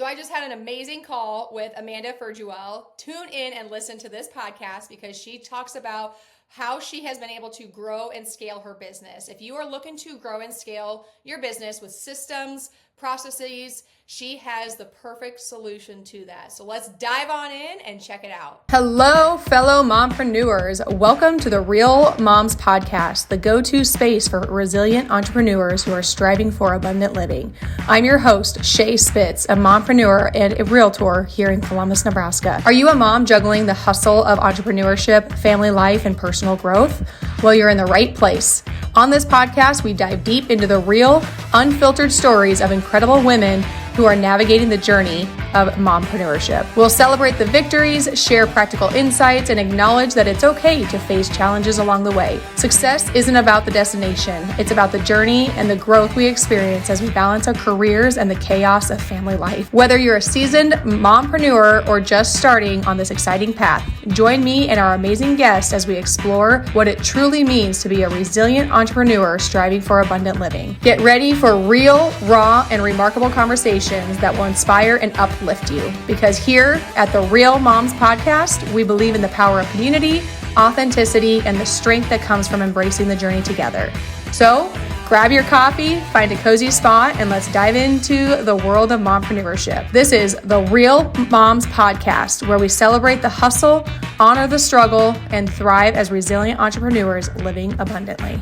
So I just had an amazing call with Amanda Furgiuele. Tune in and listen to this podcast because she talks about how she has been able to grow and scale her business. If you are looking to grow and scale your business with systems, processes, she has the perfect solution to that. So let's dive on in and check it out. Hello, fellow mompreneurs. Welcome to the Real Moms Podcast, the go-to space for resilient entrepreneurs who are striving for abundant living. I'm your host, Shae Spitz, a mompreneur and a realtor here in Columbus, Nebraska. Are you a mom juggling the hustle of entrepreneurship, family life, and personal growth? Well, you're in the right place. On this podcast, we dive deep into the real, unfiltered stories of incredible women who are navigating the journey of mompreneurship. We'll celebrate the victories, share practical insights, and acknowledge that it's okay to face challenges along the way. Success isn't about the destination. It's about the journey and the growth we experience as we balance our careers and the chaos of family life. Whether you're a seasoned mompreneur or just starting on this exciting path, join me and our amazing guests as we explore what it truly means to be a resilient entrepreneur striving for abundant living. Get ready for real, raw, and remarkable conversations that will inspire and uplift you. Because here at the Real Moms Podcast, we believe in the power of community, authenticity, and the strength that comes from embracing the journey together. So grab your coffee, find a cozy spot, and let's dive into the world of mompreneurship. This is the Real Moms Podcast, where we celebrate the hustle, honor the struggle, and thrive as resilient entrepreneurs living abundantly.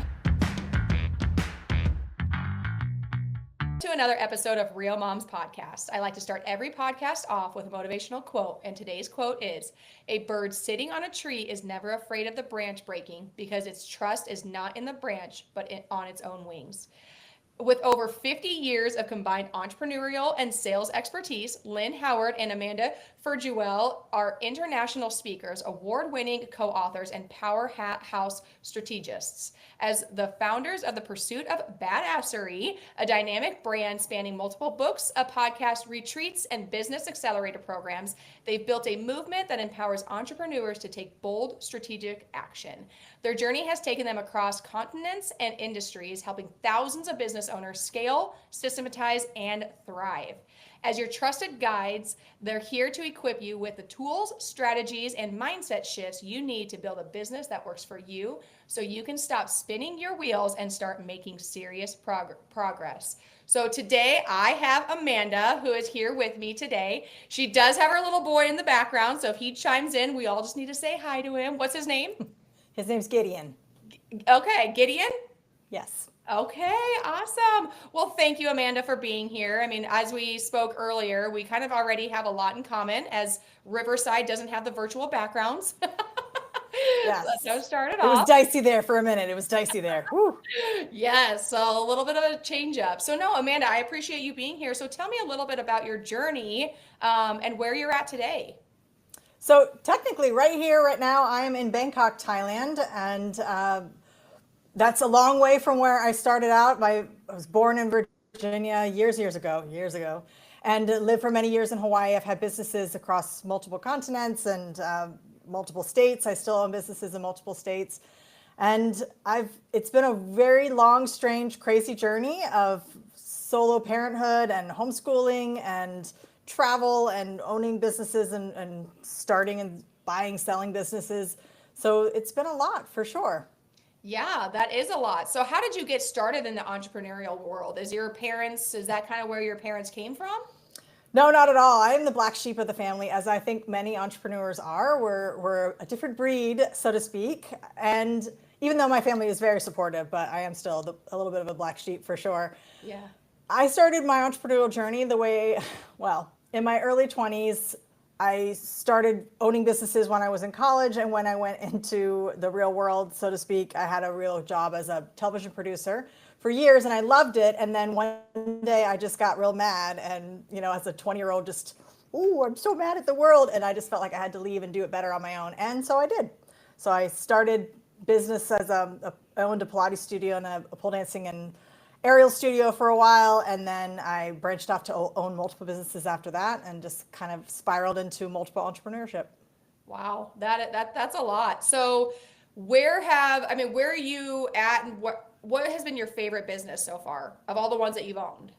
To another episode of Real Moms Podcast. I like to start every podcast off with a motivational quote, and today's quote is, "A bird sitting on a tree is never afraid of the branch breaking because its trust is not in the branch, but on its own wings." With over 50 years of combined entrepreneurial and sales expertise, Lynn Howard and Amanda Furgiuele are international speakers, award-winning co-authors, and powerhouse strategists. As the founders of the Pursuit of Badassery, a dynamic brand spanning multiple books, a podcast, retreats, and business accelerator programs, they've built a movement that empowers entrepreneurs to take bold, strategic action. Their journey has taken them across continents and industries, helping thousands of business owners scale, systematize, and thrive. As your trusted guides, they're here to equip you with the tools, strategies, and mindset shifts you need to build a business that works for you so you can stop spinning your wheels and start making serious progress. So today I have Amanda, who is here with me today. She does have her little boy in the background, so if he chimes in, we all just need to say hi to him. What's his name? His name's Gideon. Okay, Gideon? Yes. Okay, awesome. Well, thank you, Amanda, for being here. I mean, as we spoke earlier, we kind of already have a lot in common as Riverside doesn't have the virtual backgrounds. Yes. That's how it started off. It was off. dicey there for a minute. It was dicey there. Whew. Yes, so a little bit of a change up. So no, Amanda, I appreciate you being here. So tell me a little bit about your journey and where you're at today. So technically right here, right now, I am in Bangkok, Thailand, and that's a long way from where I started out. I was born in Virginia years ago, and lived for many years in Hawaii. I've had businesses across multiple continents and multiple states. I still own businesses in multiple states. And it's been a very long, strange, crazy journey of solo parenthood and homeschooling and travel and owning businesses and starting and buying, selling businesses. So it's been a lot for sure. Yeah, that is a lot. So how did you get started in the entrepreneurial world? Is that kind of where your parents came from? No, not at all. I am the black sheep of the family, as I think many entrepreneurs are. We're a different breed, so to speak. And even though my family is very supportive, but I am still a little bit of a black sheep for sure. Yeah. I started my entrepreneurial journey in my early 20s. I started owning businesses when I was in college, and when I went into the real world, so to speak, I had a real job as a television producer for years, and I loved it. And then one day I just got real mad, and as a 20-year-old, I'm so mad at the world, and I just felt like I had to leave and do it better on my own, and so I did. So I started business as I owned a Pilates studio and a pole dancing and aerial studio for a while, and then I branched off to own multiple businesses after that, and just kind of spiraled into multiple entrepreneurship. Wow, that's a lot. So where are you at, and what has been your favorite business so far of all the ones that you've owned?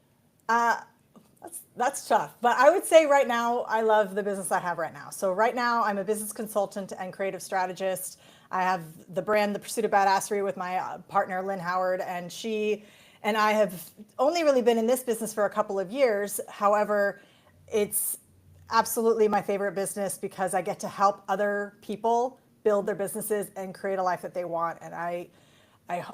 That's tough. But I would say right now, I love the business I have right now. So right now, I'm a business consultant and creative strategist. I have the brand, The Pursuit of Badassery, with my partner, Lynn Howard, and she and I have only really been in this business for a couple of years. However, it's absolutely my favorite business because I get to help other people build their businesses and create a life that they want. And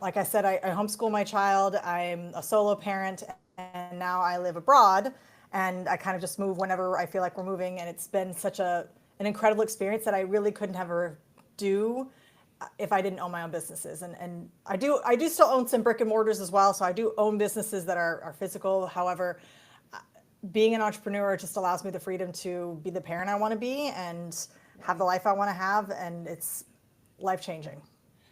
like I said, I homeschool my child. I'm a solo parent, and now I live abroad. And I kind of just move whenever I feel like we're moving. And it's been such an incredible experience that I really couldn't ever do if I didn't own my own businesses. And I do still own some brick and mortars as well. So I do own businesses that are physical. However, being an entrepreneur just allows me the freedom to be the parent I want to be and have the life I want to have. And it's life changing.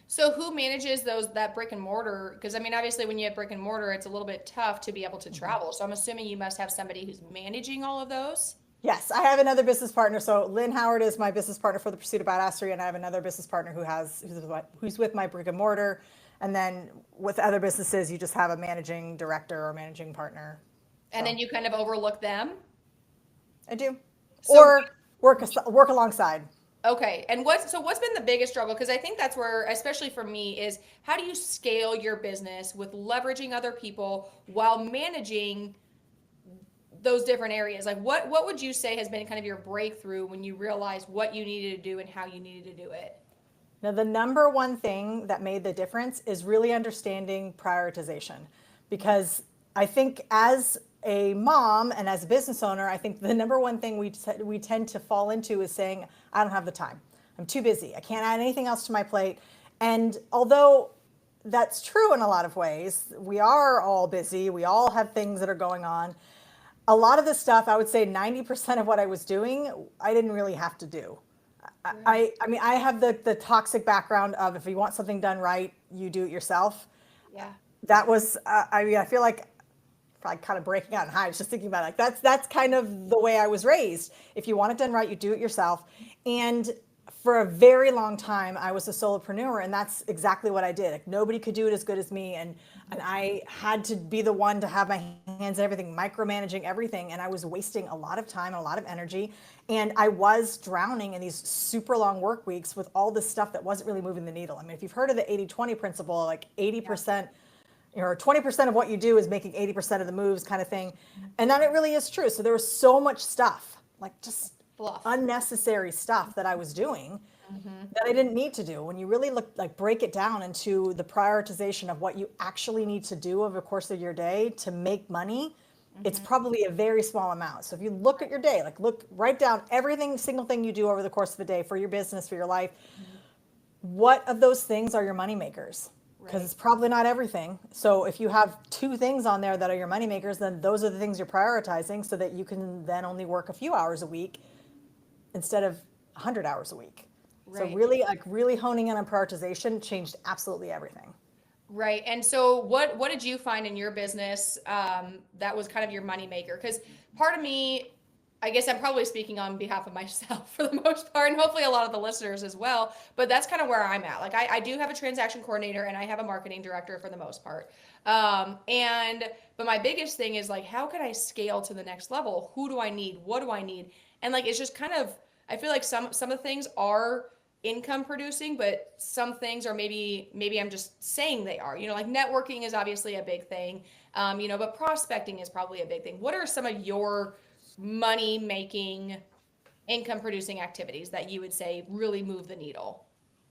So who manages that brick and mortar? Because I mean, obviously, when you have brick and mortar, it's a little bit tough to be able to travel. So I'm assuming you must have somebody who's managing all of those. Yes, I have another business partner. So Lynn Howard is my business partner for the Pursuit of Badassery, and I have another business partner who's with my brick and mortar. And then with other businesses, you just have a managing director or managing partner. And then you kind of overlook them. I do, So, or work alongside. okay. And what's been the biggest struggle? Because I think that's where, especially for me, is how do you scale your business with leveraging other people while managing those different areas? Like what would you say has been kind of your breakthrough when you realized what you needed to do and how you needed to do it? Now, the number one thing that made the difference is really understanding prioritization, because I think as a mom and as a business owner, I think the number one thing we tend to fall into is saying, I don't have the time. I'm too busy. I can't add anything else to my plate. And although that's true in a lot of ways, we are all busy. We all have things that are going on. A lot of this stuff, I would say 90% of what I was doing, I didn't really have to do. I mean, I have the toxic background of if you want something done right, you do it yourself. Yeah. That was, I mean, I feel like probably kind of breaking out in hives just thinking about it. Like that's kind of the way I was raised. If you want it done right, you do it yourself. And for a very long time, I was a solopreneur, and that's exactly what I did. Like nobody could do it as good as me, and I had to be the one to have my hands in everything, micromanaging everything, and I was wasting a lot of time and a lot of energy, and I was drowning in these super long work weeks with all this stuff that wasn't really moving the needle. I mean, if you've heard of the 80-20 principle, like 80%, or 20% of what you do is making 80% of the moves kind of thing, and that it really is true. So there was so much stuff, like just Fluff. unnecessary stuff that I was doing that I didn't need to do. When you really break it down into the prioritization of what you actually need to do over the course of your day to make money, it's probably a very small amount. So if you look at your day, write down single thing you do over the course of the day for your business, for your life. What of those things are your money makers? Because it's probably not everything. So if you have 2 things on there that are your money makers, then those are the things you're prioritizing so that you can then only work a few hours a week instead of 100 hours a week. Right. So really honing in on prioritization changed absolutely everything. Right. And so what did you find in your business that was kind of your money maker? Because part of me, I guess I'm probably speaking on behalf of myself for the most part, and hopefully a lot of the listeners as well, but that's kind of where I'm at. Like I do have a transaction coordinator and I have a marketing director for the most part. But my biggest thing is like, how can I scale to the next level? Who do I need? What do I need? And like, it's just kind of, I feel like some of the things are income producing, but some things are maybe I'm just saying they are, like networking is obviously a big thing. But prospecting is probably a big thing. What are some of your money making, income producing activities that you would say really move the needle?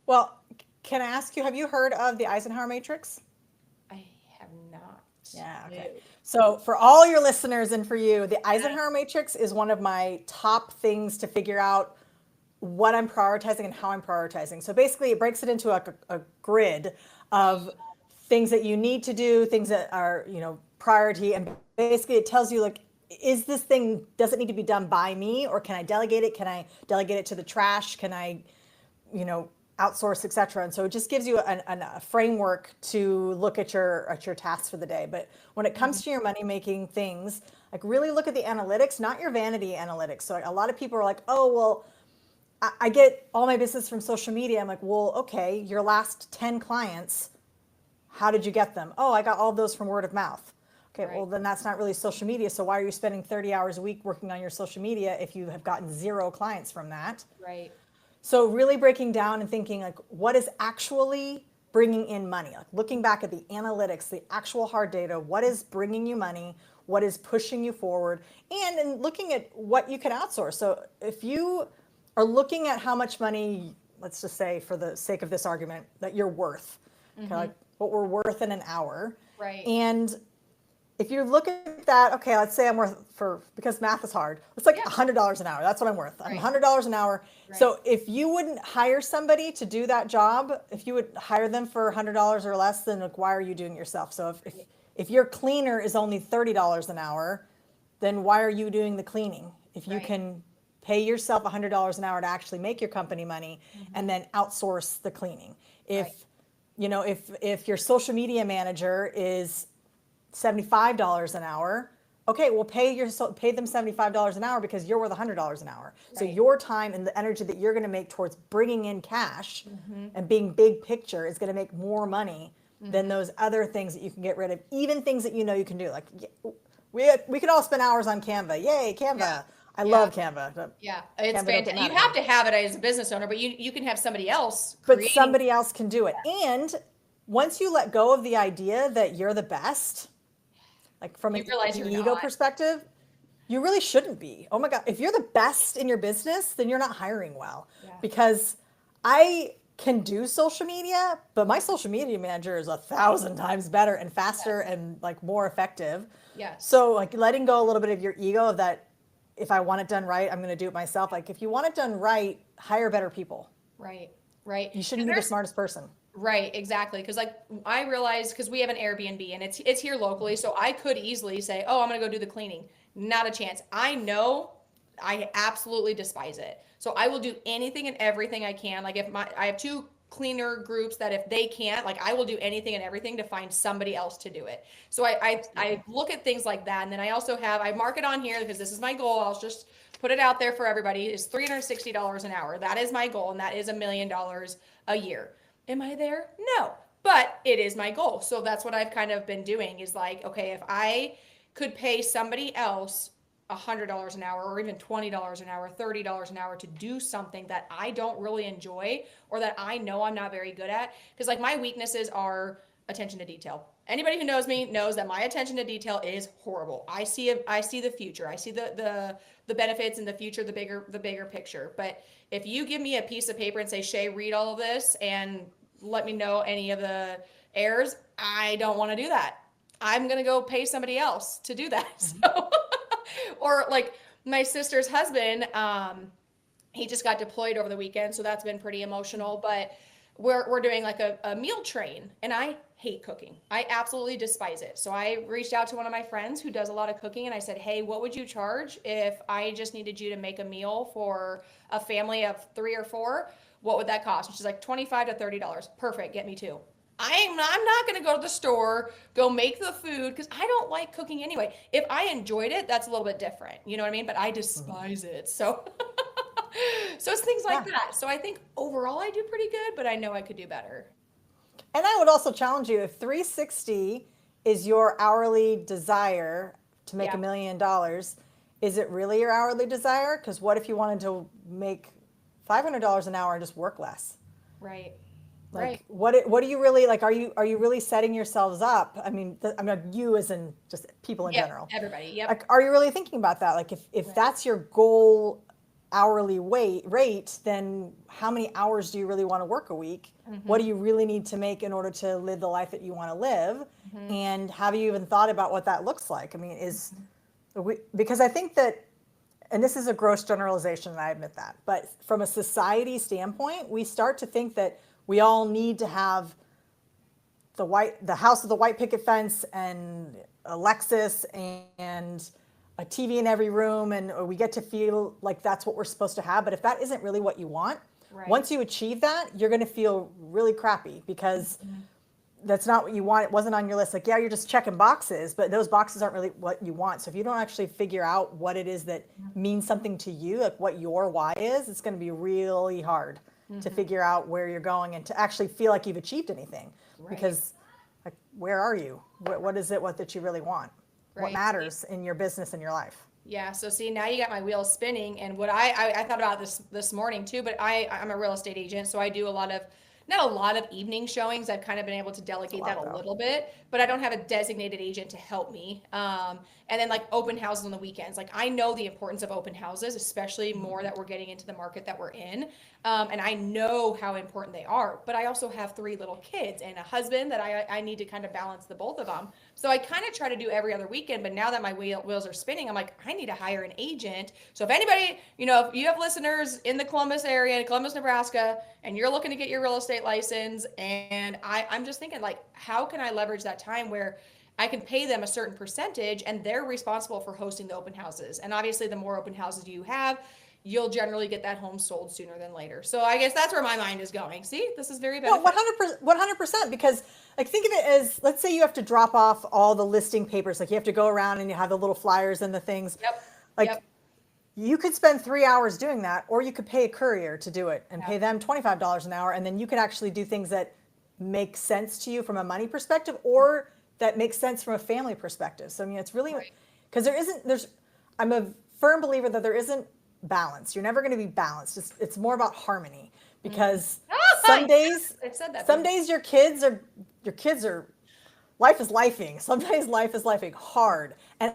Well, can I ask you, have you heard of the Eisenhower Matrix? I have not. Yeah, okay. So for all your listeners and for you, the Eisenhower Matrix is one of my top things to figure out what I'm prioritizing and how I'm prioritizing. So basically it breaks it into a grid of things that you need to do, things that are, priority. And basically it tells you like, is this thing, does it need to be done by me, or can I delegate it? Can I delegate it to the trash? Can I, outsource, et cetera? And so it just gives you a framework to look at your tasks for the day. But when it comes to your money making things, like really look at the analytics, not your vanity analytics. So a lot of people are like, oh, well, I get all my business from social media. I'm like, well, okay, your last 10 clients, how did you get them? Oh, I got all of those from word of mouth. Okay, well, then that's not really social media. So why are you spending 30 hours a week working on your social media if you have gotten 0 clients from that? Right. So really breaking down and thinking like, what is actually bringing in money? Like looking back at the analytics, the actual hard data, what is bringing you money? What is pushing you forward? And in looking at what you can outsource. So if you are looking at how much money, let's just say for the sake of this argument, that you're worth, okay, like what we're worth in an hour. Right. And if you look at that, okay, let's say I'm worth because math is hard. It's like $100 an hour. That's what I'm worth. I'm $100 an hour. Right. So if you wouldn't hire somebody to do that job, if you would hire them for $100 or less, then like, why are you doing it yourself? So if your cleaner is only $30 an hour, then why are you doing the cleaning? If you can pay yourself $100 an hour to actually make your company money and then outsource the cleaning. If you know, if your social media manager is $75 an hour, okay, well pay them $75 an hour because you're worth $100 an hour. So your time and the energy that you're going to make towards bringing in cash and being big picture is going to make more money than those other things that you can get rid of, even things that you know you can do. Like we could all spend hours on Canva. Yay, Canva. Yeah. I love Canva. Yeah, it's Canva fantastic. You have to have it as a business owner, but you can have somebody else But somebody else can do it. And once you let go of the idea that you're the best, like from an ego perspective, you really shouldn't be. Oh my God, if you're the best in your business, then you're not hiring well. Because I can do social media, but my social media manager is 1,000 times better and faster and like more effective. So like letting go a little bit of your ego of that, if I want it done right, I'm going to do it myself. Like if you want it done right, hire better people. Right. You shouldn't be the smartest person. Right, exactly. Because like I realized, because we have an Airbnb and it's here locally, so I could easily say, "Oh, I'm gonna go do the cleaning." Not a chance. I know I absolutely despise it, so I will do anything and everything I can. Like if I have 2 cleaner groups that if they can't, like I will do anything and everything to find somebody else to do it. So I look at things like that, and then I also I mark it on here because this is my goal. I'll just put it out there for everybody. Is $360 an hour. That is my goal, and that is $1 million a year. Am I there? No, but it is my goal. So that's what I've kind of been doing is like, okay, if I could pay somebody else $100 an hour or even $20 an hour, $30 an hour to do something that I don't really enjoy or that I know I'm not very good at. Because like my weaknesses are attention to detail. Anybody who knows me knows that my attention to detail is horrible. I see the future. I see the benefits in the future, the bigger picture. But if you give me a piece of paper and say, "Shae, read all of this and let me know any of the errors," I don't want to do that. I'm going to go pay somebody else to do that. So, or like my sister's husband, he just got deployed over the weekend. So that's been pretty emotional, but we're doing like a meal train, and I hate cooking. I absolutely despise it. So I reached out to one of my friends who does a lot of cooking, and I said, "Hey, what would you charge if I just needed you to make a meal for a family of 3 or 4? What would that cost?" And she's like, $25 to $30. Perfect. Get me 2. I'm not going to go to the store, go make the food, because I don't like cooking anyway. If I enjoyed it, that's a little bit different. You know what I mean? But I despise it. So so it's things like that. So I think overall I do pretty good, but I know I could do better. And I would also challenge you, if 360 is your hourly desire to make $1 million, is it really your hourly desire? Because what if you wanted to make $500 an hour and just work less? Right. Like, what do you really like? Are you really setting yourselves up? I mean, you as in just people in general. Everybody. Yep. Like, are you really thinking about that? Like, if that's your goal hourly rate, then how many hours do you really want to work a week? What do you really need to make in order to live the life that you want to live? And have you even thought about what that looks like? I mean, because I think that, and this is a gross generalization, and I admit that, but from a society standpoint, we start to think that we all need to have the house with the white picket fence and a Lexus and a TV in every room, and we get to feel like that's what we're supposed to have. But if that isn't really what you want, once you achieve that, you're going to feel really crappy because that's not what you want. It wasn't on your list. Like, yeah, you're just checking boxes, but those boxes aren't really what you want. So if you don't actually figure out what it is that means something to you, like what your why is, it's going to be really hard to figure out where you're going and to actually feel like you've achieved anything. Because like, where are you? What is it that you really want? what matters in your business and your life. Yeah. So see, now you got my wheels spinning. And what I thought about this morning too, but I'm a real estate agent. So I do not a lot of evening showings. I've kind of been able to delegate that a little bit, but I don't have a designated agent to help me. And then like open houses on the weekends. Like I know the importance of open houses, especially more that we're getting into the market that we're in. And I know how important they are, but I also have 3 little kids and a husband that I need to kind of balance the both of them. So I kind of try to do every other weekend, but now that my wheels are spinning, I'm like, I need to hire an agent. So if anybody, if you have listeners in the Columbus area, Columbus, Nebraska, and you're looking to get your real estate license, and I'm just thinking like, how can I leverage that time where I can pay them a certain percentage and they're responsible for hosting the open houses. And obviously the more open houses you have, you'll generally get that home sold sooner than later. So I guess that's where my mind is going. See, this is very beneficial. No, 100%, because like think of it as, let's say you have to drop off all the listing papers. Like you have to go around and you have the little flyers and the things. Yep. You could spend 3 hours doing that, or you could pay a courier to do it and pay them $25 an hour. And then you could actually do things that make sense to you from a money perspective, or that makes sense from a family perspective. So I mean, it's really, because I'm a firm believer that there isn't balance. You're never going to be balanced. It's more about harmony, because some days your kids are life is lifing. Sometimes life is lifing hard, and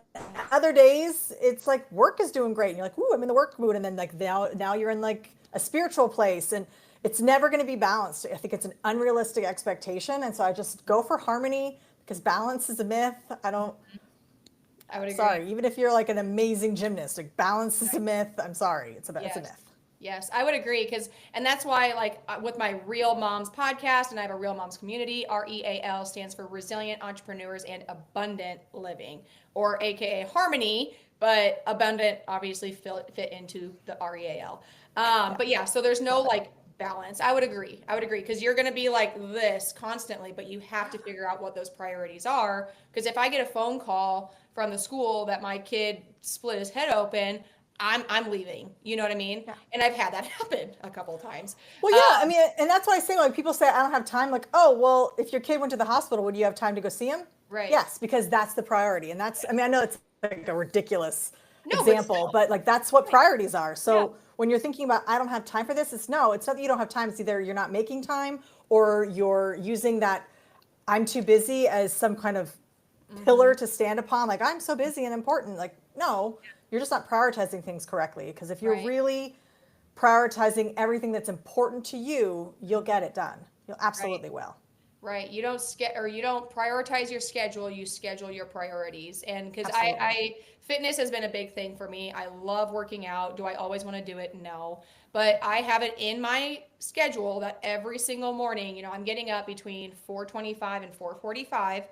other days it's like work is doing great and you're like, ooh, I'm in the work mood, and then like now you're in like a spiritual place, and it's never going to be balanced. I think it's an unrealistic expectation, and so I just go for harmony, because balance is a myth. I would agree. Sorry, even if you're like an amazing gymnast, like balance is a myth. I'm sorry, it's a myth. Yes, I would agree, and that's why like with my Real Moms podcast, and I have a Real Moms community, REAL stands for Resilient Entrepreneurs and Abundant Living, or AKA Harmony, but abundant obviously fit into the REAL. But yeah, so there's no like balance. I would agree, because you're going to be like this constantly, but you have to figure out what those priorities are. Because if I get a phone call from the school that my kid split his head open, I'm leaving. You know what I mean? Yeah. And I've had that happen a couple of times. Well, yeah, I mean, and that's why I say, like, people say I don't have time. Like, oh, well, if your kid went to the hospital, would you have time to go see him? Right. Yes, because that's the priority. And that's, I mean, I know it's like a ridiculous example, but like that's what priorities are. So when you're thinking about, I don't have time for this, it's not that you don't have time. It's either you're not making time, or you're using that I'm too busy as some kind of pillar to stand upon. Like, I'm so busy and important. Like, no, you're just not prioritizing things correctly. Because if you're really prioritizing everything that's important to you, you'll get it done. You'll absolutely will. Right. You don't prioritize your schedule. You schedule your priorities. And because fitness has been a big thing for me. I love working out. Do I always want to do it? No. But I have it in my schedule that every single morning, I'm getting up between 4:25 and 4:45.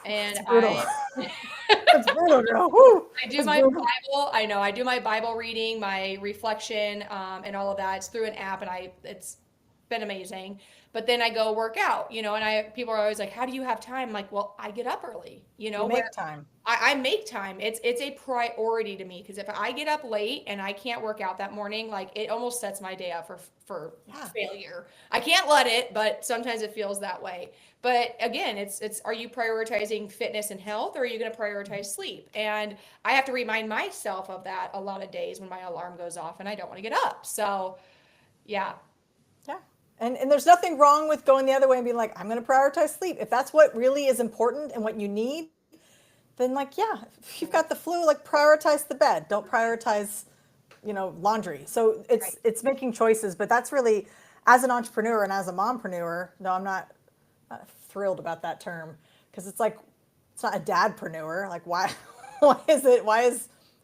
And That's brutal, girl. Woo. I do my Bible. I know I do my Bible reading, my reflection, and all of that. It's through an app, and it's been amazing. But then I go work out, and people are always like, how do you have time? I'm like, well, I get up early, You make time. I make time. It's a priority to me, because if I get up late and I can't work out that morning, like it almost sets my day up for failure. I can't let it, but sometimes it feels that way. But again, it's are you prioritizing fitness and health, or are you going to prioritize sleep? And I have to remind myself of that a lot of days when my alarm goes off and I don't want to get up. So, yeah. Yeah. And there's nothing wrong with going the other way and being like, I'm going to prioritize sleep. If that's what really is important and what you need, then like, if you've got the flu, like prioritize the bed. Don't prioritize, laundry. So it's making choices, but that's really, as an entrepreneur and as a mompreneur, no, I'm not thrilled about that term, because it's like, it's not a dadpreneur. Like why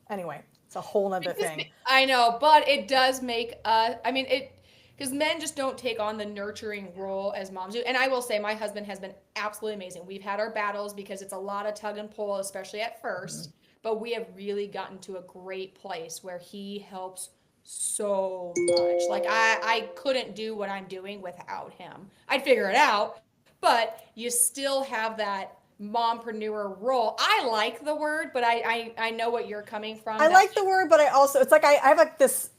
anyway, it's a whole nother thing. I know, but it does make because men just don't take on the nurturing role as moms do. And I will say, my husband has been absolutely amazing. We've had our battles because it's a lot of tug and pull, especially at first, but we have really gotten to a great place where he helps so much. Like I couldn't do what I'm doing without him. I'd figure it out, but you still have that mompreneur role. I like the word, but I know what you're coming from. I like the word, but I also, it's like I have like this,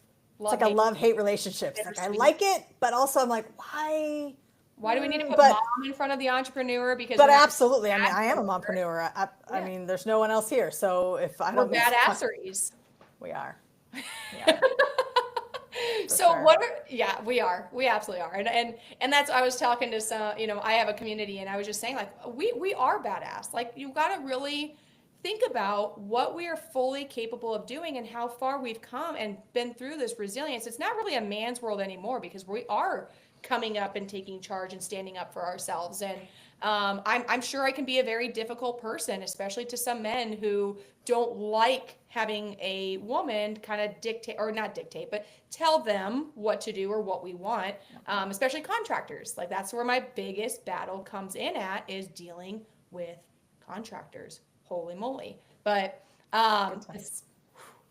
it's like a love-hate relationship. It's like I like it, but also I'm like, why Why do we need to put But mom in front of the entrepreneur? Because but we're not absolutely. I mean, I am a bad. mompreneur. I Yeah. mean, there's no one else here. So if I We're don't miss, badasseries. we are. We are for So sure. yeah, we are. We absolutely are. And that's, I was talking to some, I have a community and I was just saying like, we are badass. Like you got to really think about what we are fully capable of doing and how far we've come and been through this resilience. It's not really a man's world anymore because we are coming up and taking charge and standing up for ourselves. And I'm sure I can be a very difficult person, especially to some men who don't like having a woman kind of dictate, or not dictate, but tell them what to do or what we want, especially contractors. Like that's where my biggest battle comes in at, is dealing with contractors. Holy moly. But Good times. it's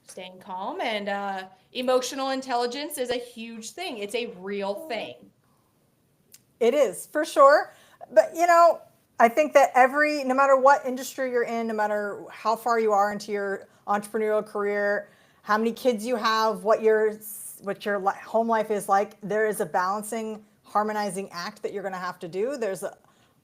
staying calm, and emotional intelligence is a huge thing. It's a real thing. It is for sure. But I think that no matter what industry you're in, no matter how far you are into your entrepreneurial career, how many kids you have, what your home life is like, there is a balancing, harmonizing act that you're going to have to do. There are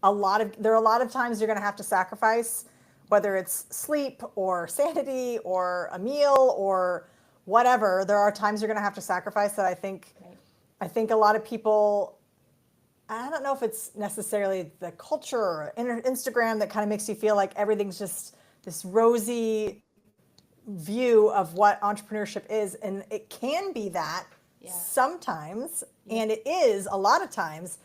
a lot of times you're going to have to sacrifice, whether it's sleep or sanity or a meal or whatever. There are times you're going to have to sacrifice that Right. I think a lot of people, I don't know if it's necessarily the culture or Instagram that kind of makes you feel like everything's just this rosy view of what entrepreneurship is. And it can be that Yeah. sometimes, and it is a lot of times,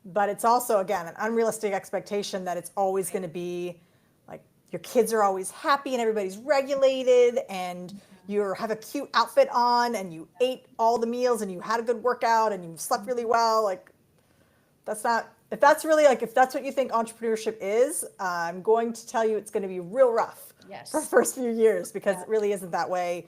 but it's also, again, an unrealistic expectation that it's always going to be like your kids are always happy and everybody's regulated and you have a cute outfit on and you ate all the meals and you had a good workout and you slept really well. Like, that's not, if that's what you think entrepreneurship is, I'm going to tell you it's going to be real rough Yes. for the first few years, because it really isn't that way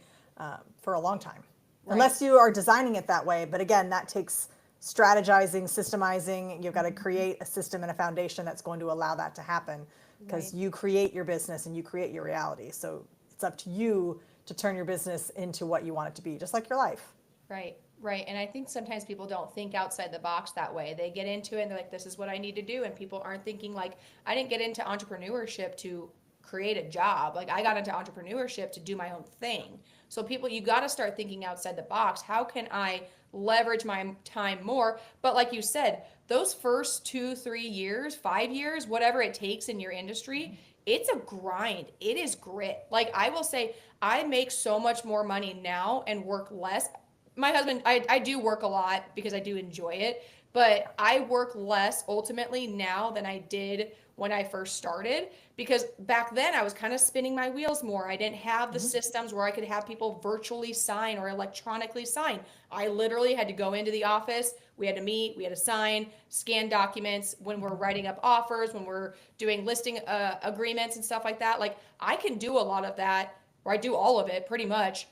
for a long time. Right. Unless you are designing it that way. But again, that takes strategizing, systemizing. You've got to create a system and a foundation that's going to allow that to happen, because Right. you create your business and you create your reality. So it's up to you to turn your business into what you want it to be, just like your life. Right, right. And I think sometimes people don't think outside the box that way. They get into it and they're like, this is what I need to do. And people aren't thinking like, I didn't get into entrepreneurship to create a job. Like I got into entrepreneurship to do my own thing. So people, you got to start thinking outside the box. How can I leverage my time more? But like you said, those first 2, 3 years, 5 years, whatever it takes in your industry, it's a grind. It is grit. Like I will say, I make so much more money now and work less. My husband, I do work a lot because I do enjoy it, but I work less ultimately now than I did when I first started, because back then I was kind of spinning my wheels more. I didn't have the systems where I could have people virtually sign or electronically sign. I literally had to go into the office. We had to meet, we had to sign, scan documents when we're writing up offers, when we're doing listing agreements and stuff like that. Like I can do a lot of that, or I do all of it pretty much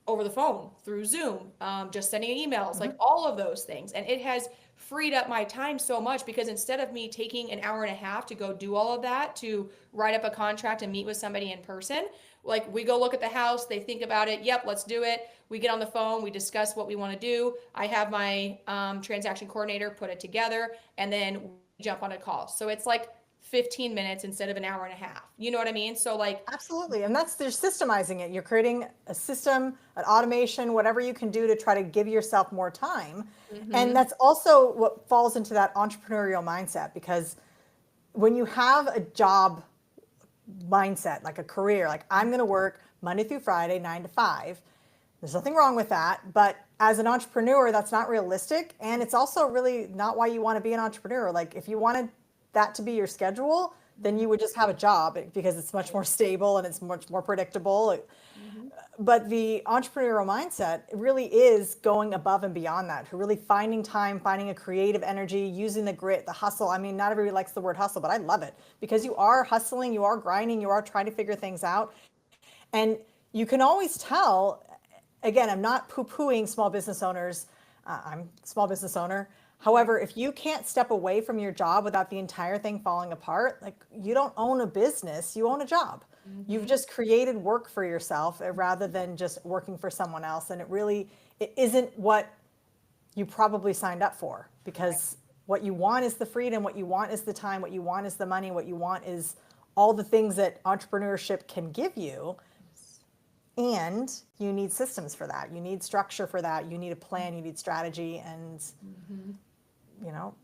over the phone, through Zoom, just sending emails, like all of those things. And it has freed up my time so much, because instead of me taking an hour and a half to go do all of that, to write up a contract and meet with somebody in person, like we go look at the house, they think about it, yep, let's do it. We get on the phone, we discuss what we want to do. I have my transaction coordinator put it together, and then we jump on a call. So it's like 15 minutes instead of an hour and a half. You know what I mean? So like, Absolutely. And they're systemizing it. You're creating a system, an automation, whatever you can do to try to give yourself more time. And that's also what falls into that entrepreneurial mindset, because when you have a job mindset, like a career, like I'm going to work Monday through Friday, 9 to 5, there's nothing wrong with that. But as an entrepreneur, that's not realistic. And it's also really not why you want to be an entrepreneur. Like if you wanted that to be your schedule, then you would just have a job, because it's much more stable and it's much more predictable. But the entrepreneurial mindset really is going above and beyond that, really finding time, finding a creative energy, using the grit, the hustle. I mean, not everybody likes the word hustle, but I love it, because you are hustling, you are grinding, you are trying to figure things out. And you can always tell, again, I'm not poo-pooing small business owners. I'm a small business owner. However, if you can't step away from your job without the entire thing falling apart, like you don't own a business, you own a job. You've just created work for yourself rather than just working for someone else. And it isn't what you probably signed up for, because what you want is the freedom, what you want is the time, what you want is the money, what you want is all the things that entrepreneurship can give you. And you need systems for that. You need structure for that. You need a plan, you need strategy, and you know,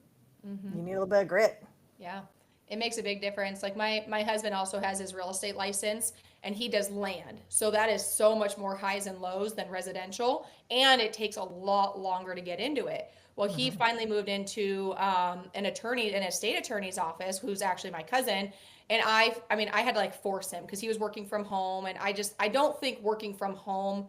you need a little bit of grit. Yeah. It makes a big difference. Like my husband also has his real estate license and he does land. So that is so much more highs and lows than residential. And it takes a lot longer to get into it. Well, he finally moved into an estate attorney's office, who's actually my cousin. And I mean, I had to like force him because he was working from home. And I don't think working from home,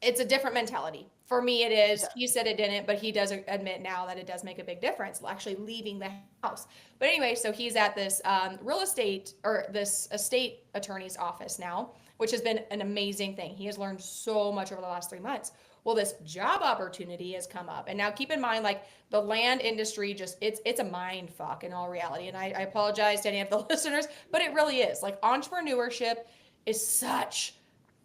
it's a different mentality. For me, it is. He said it didn't, but he does admit now that it does make a big difference, actually leaving the house. But anyway, so he's at this real estate or this estate attorney's office now, which has been an amazing thing. He has learned so much over the last 3 months. Well, this job opportunity has come up. And now keep in mind, like the land industry, just it's a mind fuck in all reality. And I apologize to any of the listeners, but it really is. Like entrepreneurship is such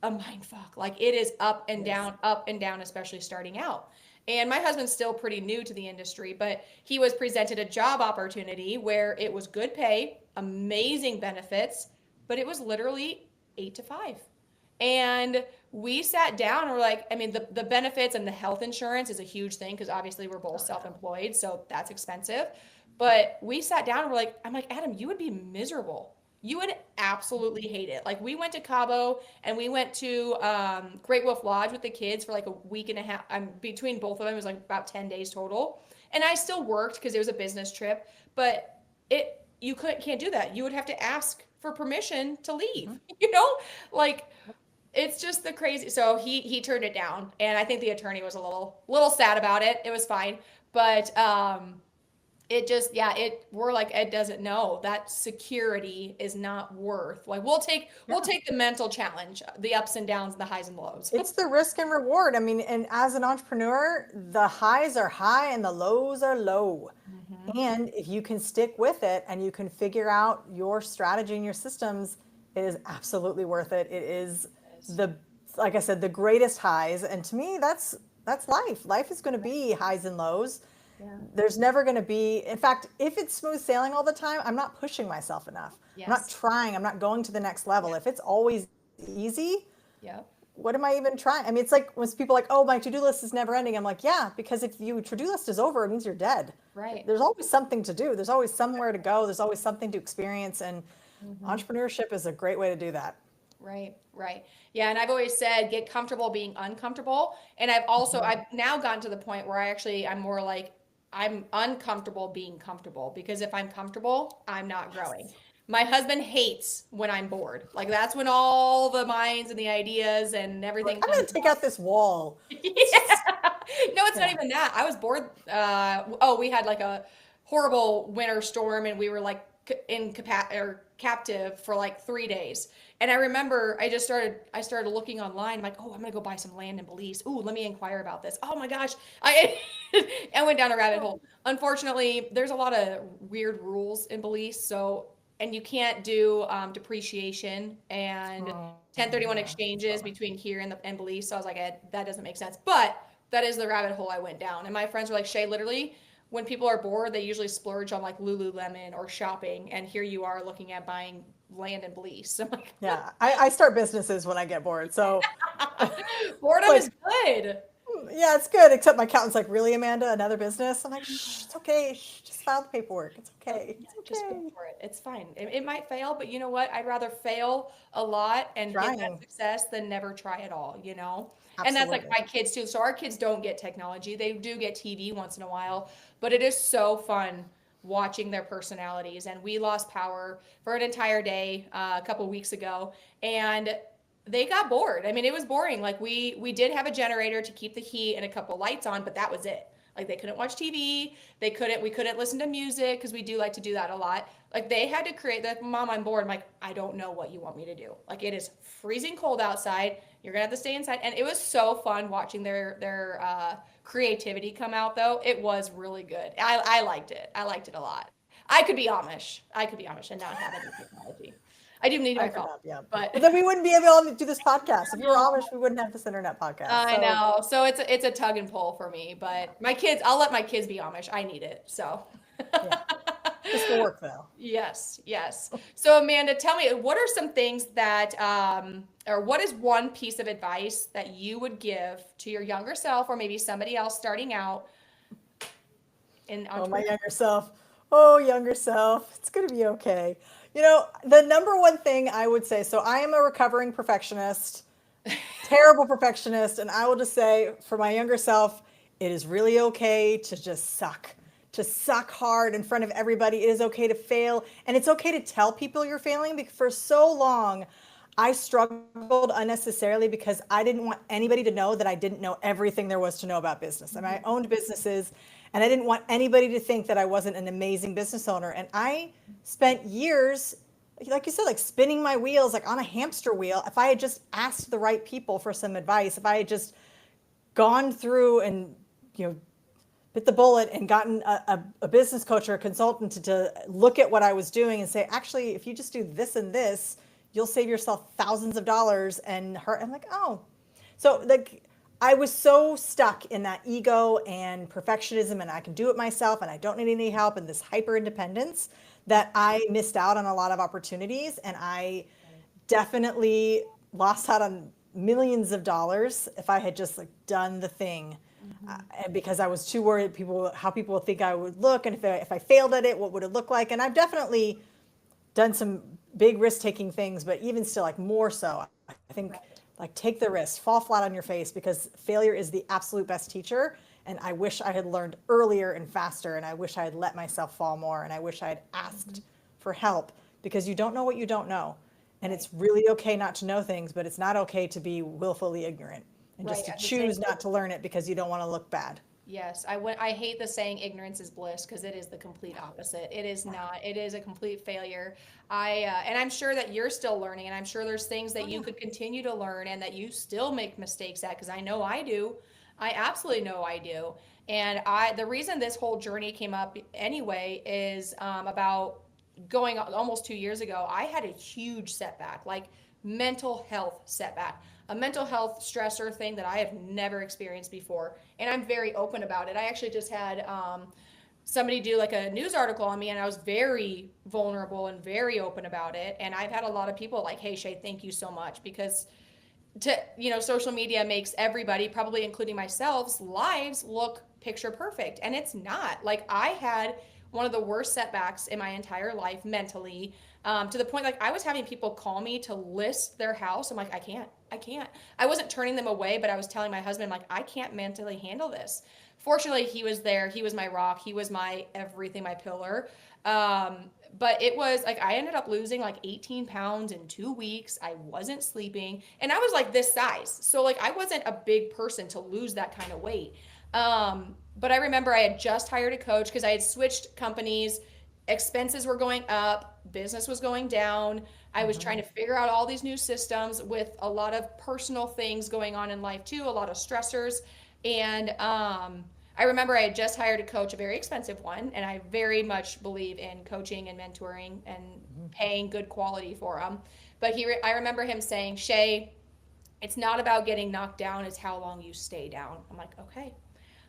a mind fuck. Like it is up and down, especially starting out. And my husband's still pretty new to the industry, but he was presented a job opportunity where it was good pay, amazing benefits, but it was literally 8 to 5. And we sat down and we're like, I mean, the benefits and the health insurance is a huge thing because obviously we're both self-employed, so that's expensive. But we sat down and we're like, I'm like, Adam, you would be miserable. You would absolutely hate it. Like we went to Cabo and we went to Great Wolf Lodge with the kids for like a week and a half. Between both of them, it was like about 10 days total. And I still worked because it was a business trip, but you can't do that. You would have to ask for permission to leave, like it's just the crazy. So he turned it down, and I think the attorney was a little sad about it. It was fine, but it just, we're like, Ed doesn't know that security is not worth, like, we'll take the mental challenge, the ups and downs, the highs and lows. It's the risk and reward. I mean, and as an entrepreneur, the highs are high and the lows are low. And if you can stick with it and you can figure out your strategy and your systems, it is absolutely worth it. It is like I said, the greatest highs. And to me, that's life. Life is going to be highs and lows. Yeah. There's never going to be, in fact, if it's smooth sailing all the time, I'm not pushing myself enough. Yes. I'm not trying. I'm not going to the next level. If it's always easy, what am I even trying? I mean, it's like when people are like, oh, my to-do list is never ending. I'm like, yeah, because if your to-do list is over, it means you're dead. Right. There's always something to do. There's always somewhere to go. There's always something to experience. And entrepreneurship is a great way to do that. Right. Yeah. And I've always said, get comfortable being uncomfortable. And I've now gotten to the point where I'm more like, I'm uncomfortable being comfortable, because if I'm comfortable, I'm not growing. My husband hates when I'm bored. Like that's when all the minds and the ideas and everything. I'm going to take out this wall. No, it's not even that. I was bored. We had like a horrible winter storm and we were like captive for like 3 days. And I remember I started looking online. I'm like, oh, I'm gonna go buy some land in Belize. Ooh, let me inquire about this. Oh my gosh. I went down a rabbit hole. Unfortunately, there's a lot of weird rules in Belize. And you can't do depreciation and 1031 exchanges between here and Belize. So I was like, that doesn't make sense. But that is the rabbit hole I went down. And my friends were like, Shae, literally, when people are bored, they usually splurge on like Lululemon or shopping. And here you are looking at buying land in Belize. So I'm like, yeah, I start businesses when I get bored. So boredom is good. Yeah, it's good. Except my accountant's like, really, Amanda, another business? I'm like, shh, it's okay. Shh, just file the paperwork. It's okay. Just go for it. It's fine. It might fail, but you know what? I'd rather fail a lot and get that success than never try at all, Absolutely. And that's like my kids too. So our kids don't get technology. They do get TV once in a while, but it is so fun watching their personalities. And we lost power for an entire day a couple weeks ago, and they got bored. I mean, it was boring. Like we did have a generator to keep the heat and a couple lights on, but that was it. Like they couldn't watch TV. We couldn't listen to music because we do like to do that a lot. Like they had to create that. Mom, I'm bored. I'm like, I don't know what you want me to do. Like it is freezing cold outside. You're gonna have to stay inside. And it was so fun watching their creativity come out though. It was really good. I liked it. I liked it a lot. I could be Amish and not have any technology. I do need my I phone. forgot, yeah. But But then we wouldn't be able to do this podcast. If you were Amish, we wouldn't have this internet podcast. I So, know. So it's a tug and pull for me. But my kids, I'll let my kids be Amish. I need it. So yeah, just for work though. yes, yes. So Amanda, tell me, what are some things that, or what is one piece of advice that you would give to your younger self, or maybe somebody else starting out in Oh, my entrepreneurship? younger self. Oh, younger self. It's going to be okay. You know, the number one thing I would say, so I am a recovering perfectionist, terrible perfectionist. And I will just say for my younger self, it is really okay to suck hard in front of everybody. It is okay to fail. And it's okay to tell people you're failing because for so long, I struggled unnecessarily because I didn't want anybody to know that I didn't know everything there was to know about business. And I owned businesses and I didn't want anybody to think that I wasn't an amazing business owner. And I spent years, like you said, like spinning my wheels, like on a hamster wheel. If I had just asked the right people for some advice, if I had just gone through and, bit the bullet and gotten a business coach or a consultant to look at what I was doing and say, actually, if you just do this and this, you'll save yourself thousands of dollars and hurt. I'm like, oh. So like I was so stuck in that ego and perfectionism and I can do it myself and I don't need any help and this hyper independence that I missed out on a lot of opportunities and I definitely lost out on millions of dollars if I had just like done the thing. Because I was too worried how people would think I would look and if I failed at it, what would it look like? And I've definitely done some big risk taking things, but even still like more so, I think like take the risk, fall flat on your face because failure is the absolute best teacher. And I wish I had learned earlier and faster. And I wish I had let myself fall more. And I wish I had asked for help because you don't know what you don't know. And it's really okay not to know things, but it's not okay to be willfully ignorant and just to choose not to learn it because you don't want to look bad. Yes, I hate the saying ignorance is bliss because it is the complete opposite. It is not. It is a complete failure. And I'm sure that you're still learning, and I'm sure there's things that you could continue to learn and that you still make mistakes at because I know I do. I absolutely know I do. And the reason this whole journey came up anyway is about going almost 2 years ago. I had a huge setback, like mental health setback, a mental health stressor thing that I have never experienced before. And I'm very open about it. I actually just had somebody do like a news article on me and I was very vulnerable and very open about it. And I've had a lot of people like, hey, Shae, thank you so much because social media makes everybody, probably including myself's lives look picture perfect. And it's not. Like I had one of the worst setbacks in my entire life mentally, to the point like I was having people call me to list their house. I'm like, I can't. I wasn't turning them away, but I was telling my husband, like, I can't mentally handle this. Fortunately, he was there. He was my rock. He was my everything, my pillar. But it was like I ended up losing like 18 pounds in 2 weeks. I wasn't sleeping, and I was like this size, so like I wasn't a big person to lose that kind of weight. But I remember I had just hired a coach because I had switched companies. Expenses were going up, business was going down. I was trying to figure out all these new systems with a lot of personal things going on in life too, a lot of stressors. And I remember I had just hired a coach, a very expensive one, and I very much believe in coaching and mentoring and paying good quality for them. But I remember him saying, Shae, it's not about getting knocked down, it's how long you stay down. I'm like, okay.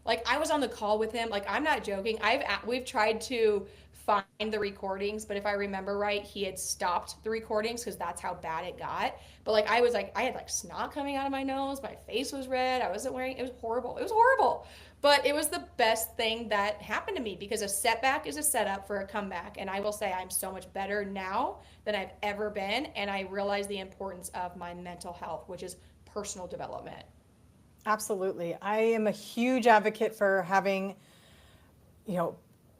Like I was on the call with him, like I'm not joking. We've tried to find the recordings, but if I remember right, he had stopped the recordings because that's how bad it got. But like I had like snot coming out of my nose, my face was red, I wasn't wearing, it was horrible. But it was the best thing that happened to me because a setback is a setup for a comeback. And I will say I'm so much better now than I've ever been. And I realize the importance of my mental health, which is personal development. Absolutely. I am a huge advocate for having,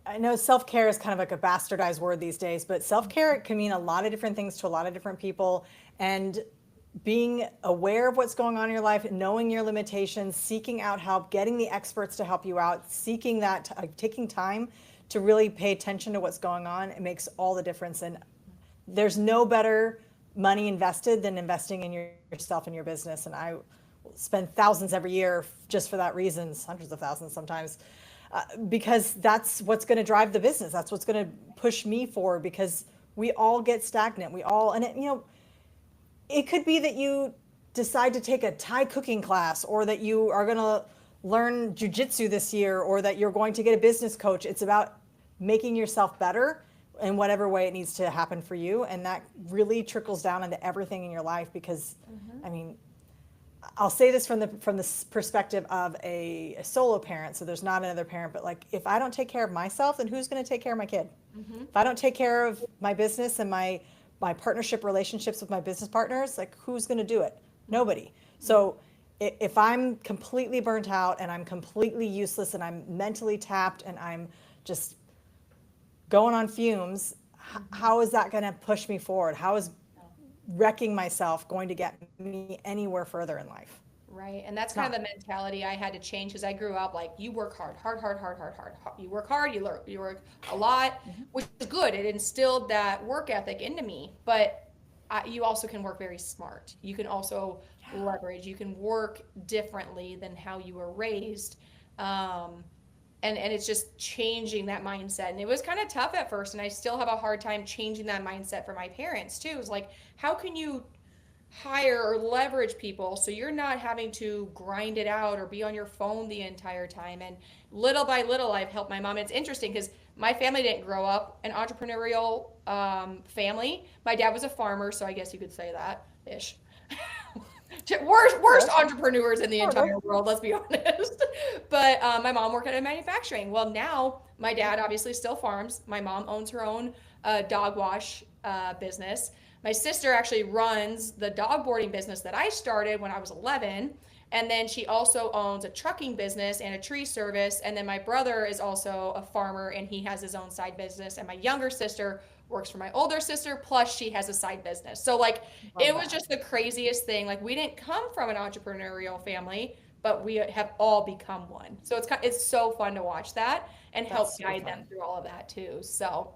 I know self-care is kind of like a bastardized word these days, but self-care can mean a lot of different things to a lot of different people. And being aware of what's going on in your life, knowing your limitations, seeking out help, getting the experts to help you out, seeking that, taking time to really pay attention to what's going on, it makes all the difference. And there's no better money invested than investing in yourself and your business. And I spend thousands every year just for that reason, hundreds of thousands sometimes, because that's what's going to drive the business. That's what's going to push me forward because we all get stagnant. And it could be that you decide to take a Thai cooking class, or that you are going to learn jujitsu this year, or that you're going to get a business coach. It's about making yourself better in whatever way it needs to happen for you. And that really trickles down into everything in your life, because I'll say this from the perspective of a solo parent. So there's not another parent, but like, if I don't take care of myself, then who's going to take care of my kid? If I don't take care of my business and my partnership relationships with my business partners, like, who's going to do it? Nobody. So if I'm completely burnt out and I'm completely useless and I'm mentally tapped and I'm just going on fumes, how is that going to push me forward? How is wrecking myself going to get me anywhere further in life? Right. And that's kind of the mentality I had to change, because I grew up like, you work hard. You work hard, you work a lot, which is good. It instilled that work ethic into me. But you also can work very smart. You can also leverage. You can work differently than how you were raised. And it's just changing that mindset. And it was kind of tough at first, and I still have a hard time changing that mindset for my parents too. It's like, how can you hire or leverage people so you're not having to grind it out or be on your phone the entire time? And little by little, I've helped my mom. It's interesting because my family didn't grow up an entrepreneurial family. My dad was a farmer, so I guess you could say that ish. Worst entrepreneurs in the entire world, let's be honest. But my mom worked at manufacturing. Well, now my dad obviously still farms. My mom owns her own dog wash business. My sister actually runs the dog boarding business that I started when I was 11. And then she also owns a trucking business and a tree service. And then my brother is also a farmer, and he has his own side business. And my younger sister works for my older sister, plus she has a side business. So like, it was just the craziest thing. Like, we didn't come from an entrepreneurial family, but we have all become one. So it's so fun to watch that and help guide them through all of that too. So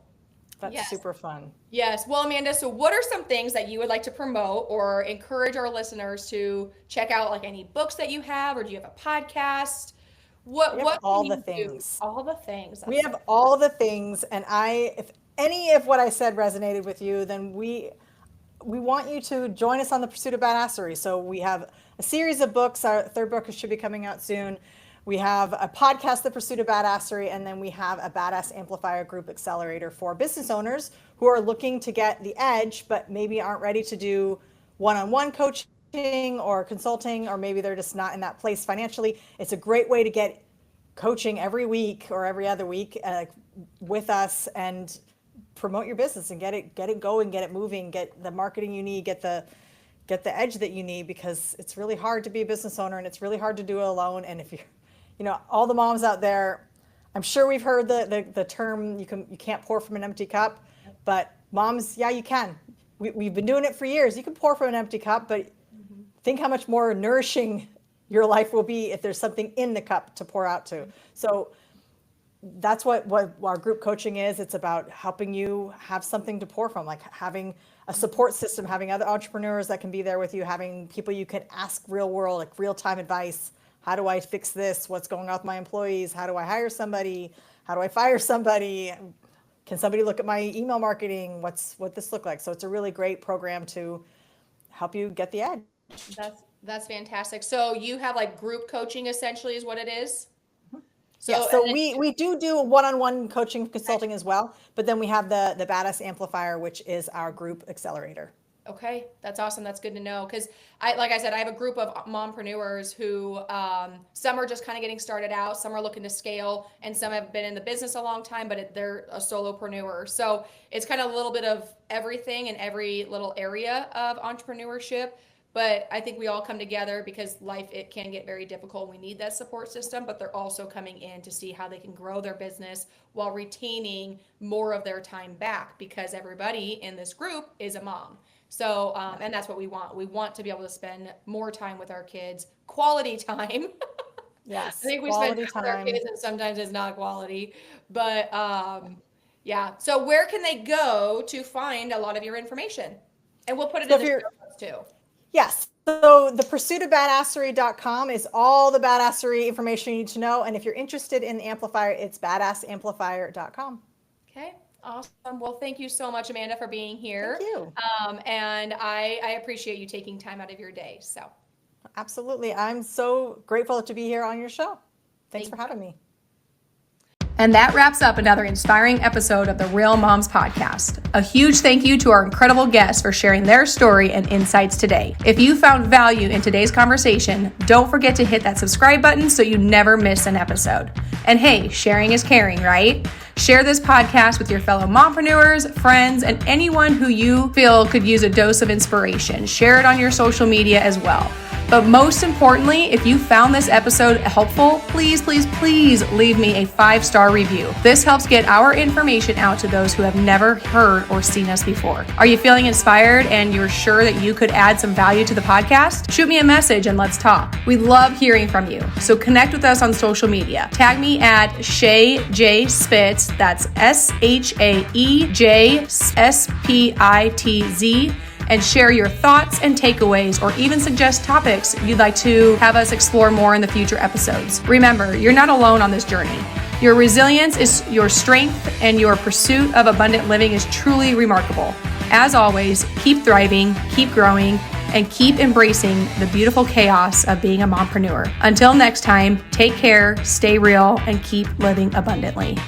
that's super fun. Yes. Well, Amanda, so what are some things that you would like to promote or encourage our listeners to check out? Like, any books that you have, or do you have a podcast? What all the things. All the things. We have all the things. And if any of what I said resonated with you, then we want you to join us on the Pursuit of Badassery. So we have a series of books. Our third book should be coming out soon. We have a podcast, The Pursuit of Badassery, and then we have a Badass Amplifier Group Accelerator for business owners who are looking to get the edge, but maybe aren't ready to do one-on-one coaching or consulting, or maybe they're just not in that place financially. It's a great way to get coaching every week or every other week with us and promote your business and get it going, get it moving, get the marketing you need, get the edge that you need, because it's really hard to be a business owner and it's really hard to do it alone. And if you're, all the moms out there, I'm sure we've heard the term, you can't pour from an empty cup, but moms, yeah, you can. We've been doing it for years. You can pour from an empty cup, but think how much more nourishing your life will be if there's something in the cup to pour out to. So that's what our group coaching is. It's about helping you have something to pour from, like having a support system, having other entrepreneurs that can be there with you, having people you can ask real world, like real time advice. How do I fix this? What's going on with my employees? How do I hire somebody? How do I fire somebody? Can somebody look at my email marketing? What this look like? So it's a really great program to help you get the edge. That's fantastic. So you have like group coaching essentially is what it is? So we do one-on-one coaching consulting as well, but then we have the Badass Amplifier, which is our group accelerator. Okay, that's awesome. That's good to know, because like I said, I have a group of mompreneurs who some are just kind of getting started out, some are looking to scale, and some have been in the business a long time, but they're a solopreneur. So it's kind of a little bit of everything in every little area of entrepreneurship. But I think we all come together because life, it can get very difficult. We need that support system, but they're also coming in to see how they can grow their business while retaining more of their time back, because everybody in this group is a mom. So, and that's what we want. We want to be able to spend more time with our kids, quality time. Yes. I think we spend time with our kids, and sometimes it's not quality, but yeah. So where can they go to find a lot of your information? And we'll put it in the show notes too. Yes. So the pursuitofbadassery.com is all the badassery information you need to know. And if you're interested in the amplifier, it's badassamplifier.com. Okay. Awesome. Well, thank you so much, Amanda, for being here. Thank you. And I appreciate you taking time out of your day. So Absolutely. I'm so grateful to be here on your show. Thanks for having me. And that wraps up another inspiring episode of the Real Moms Podcast. A huge thank you to our incredible guests for sharing their story and insights today. If you found value in today's conversation, don't forget to hit that subscribe button so you never miss an episode. And hey, sharing is caring, right? Share this podcast with your fellow mompreneurs, friends, and anyone who you feel could use a dose of inspiration. Share it on your social media as well. But most importantly, if you found this episode helpful, please leave me a 5-star review. This helps get our information out to those who have never heard or seen us before. Are you feeling inspired and you're sure that you could add some value to the podcast? Shoot me a message and let's talk. We love hearing from you. So connect with us on social media. Tag me at Shae J Spitz. That's ShaeJSpitz. And share your thoughts and takeaways, or even suggest topics you'd like to have us explore more in the future episodes. Remember, you're not alone on this journey. Your resilience is your strength, and your pursuit of abundant living is truly remarkable. As always, keep thriving, keep growing, and keep embracing the beautiful chaos of being a mompreneur. Until next time, take care, stay real, and keep living abundantly.